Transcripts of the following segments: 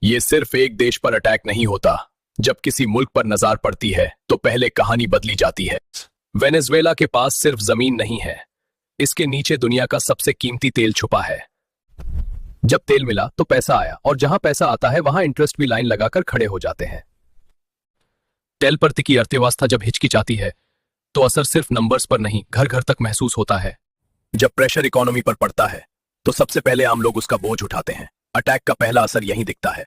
ये सिर्फ एक देश पर अटैक नहीं होता। जब किसी मुल्क पर नजर पड़ती है तो पहले कहानी बदली जाती है। वेनेजुएला के पास सिर्फ जमीन नहीं है, इसके नीचे दुनिया का सबसे कीमती तेल छुपा है। जब तेल मिला तो पैसा आया, और जहां पैसा आता है वहां इंटरेस्ट भी लाइन लगाकर खड़े हो जाते हैं। तेल पर टिकी अर्थव्यवस्था जब हिचकिचाती है तो असर सिर्फ नंबर्स पर नहीं, घर घर तक महसूस होता है। जब प्रेशर इकोनॉमी पर पड़ता है तो सबसे पहले आम लोग उसका बोझ उठाते हैं। अटैक का पहला असर यहीं दिखता है।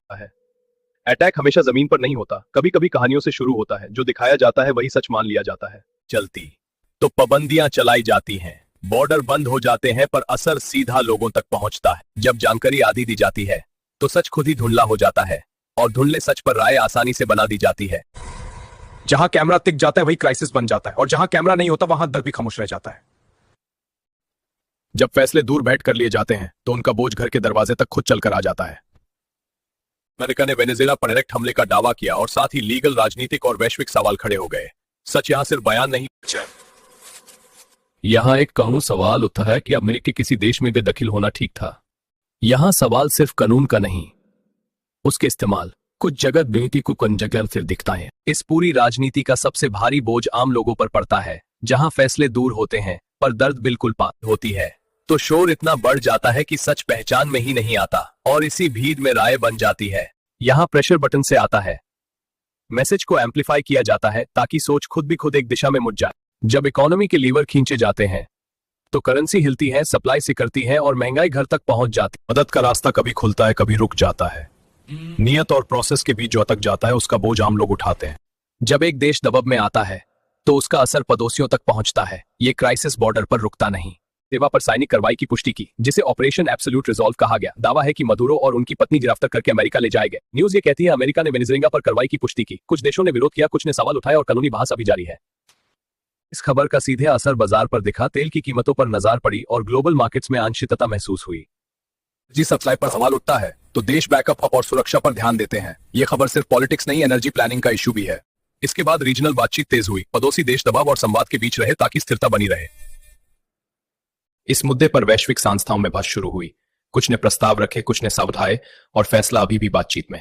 अटैक हमेशा जमीन पर नहीं होता, कभी कभी कहानियों से शुरू होता है। जो दिखाया जाता है वही सच मान लिया जाता है। चलती तो पाबंदियां चलाई जाती हैं, बॉर्डर बंद हो जाते हैं, पर असर सीधा लोगों तक पहुंचता है। जब जानकारी आधी दी जाती है तो सच खुद ही धुंधला हो जाता है, और धुंधले सच पर राय आसानी से बना दी जाती है। जहां कैमरा टिक जाता है वही क्राइसिस बन जाता है, और जहां कैमरा नहीं होता वहां दर्द भी खामोश रह जाता है। जब फैसले दूर बैठ कर लिए जाते हैं तो उनका बोझ घर के दरवाजे तक खुद चलकर आ जाता है। अमेरिका ने वेनेजुएला पर डायरेक्ट हमले का दावा किया, और साथ ही लीगल, राजनीतिक और वैश्विक सवाल खड़े हो गए। सच यहां सिर्फ बयान नहीं, यहां एक कानून सवाल उठता है कि अमेरिका किसी देश में बेदखल होना ठीक था। यहां सवाल सिर्फ कानून का नहीं, उसके इस्तेमाल कुछ जगह बेटी को कौन जगह फिर दिखता है। इस पूरी राजनीति का सबसे भारी बोझ आम लोगों पर पड़ता है। जहां फैसले दूर होते हैं पर दर्द बिल्कुल पास होती है, तो शोर इतना बढ़ जाता है कि सच पहचान में ही नहीं आता, और इसी भीड़ में राय बन जाती है। यहां प्रेशर बटन से आता है, मैसेज को एम्पलीफाई किया जाता है ताकि सोच खुद भी खुद एक दिशा में मुड़ जाए। जब इकोनॉमी के लीवर खींचे जाते हैं तो करेंसी हिलती है, सप्लाई सिकड़ती है, और महंगाई घर तक पहुंच जाती है। मदद का रास्ता कभी खुलता है, कभी रुक जाता है। नियत और प्रोसेस के बीच जो अटक जाता है उसका बोझ आम लोग उठाते हैं। जब एक देश दबाव में आता है तो उसका असर पड़ोसियों तक पहुंचता है। ये क्राइसिस बॉर्डर पर रुकता नहीं। सेवा पर सैनिक कार्रवाई की पुष्टि की, जिसे ऑपरेशन एब्सोल्यूट रिजॉल्व कहा गया। दावा है कि मदुरो और उनकी पत्नी गिरफ्तार करके अमेरिका ले जाए गए। न्यूज ये कहती है अमेरिका ने वेनेजुएला पर कार्रवाई की पुष्टि की। कुछ देशों ने विरोध किया, कुछ ने सवाल उठाए, और कानूनी बहस अभी जारी है। इस खबर का सीधे असर बाजार पर दिखा। तेल की कीमतों पर नजर पड़ी और ग्लोबल मार्केट्स में अनिश्चितता महसूस हुई। जी सप्लाई पर सवाल उठता है तो देश बैकअप और सुरक्षा पर ध्यान देते हैं। ये खबर सिर्फ पॉलिटिक्स नहीं, एनर्जी प्लानिंग का इशू भी है। इसके बाद रीजनल बातचीत तेज हुई। पड़ोसी देश दबाव और संवाद के बीच रहे ताकि स्थिरता बनी रहे। इस मुद्दे पर वैश्विक संस्थाओं में बहस शुरू हुई। कुछ ने प्रस्ताव रखे, कुछ ने सावधाए, और फैसला अभी भी बातचीत में है।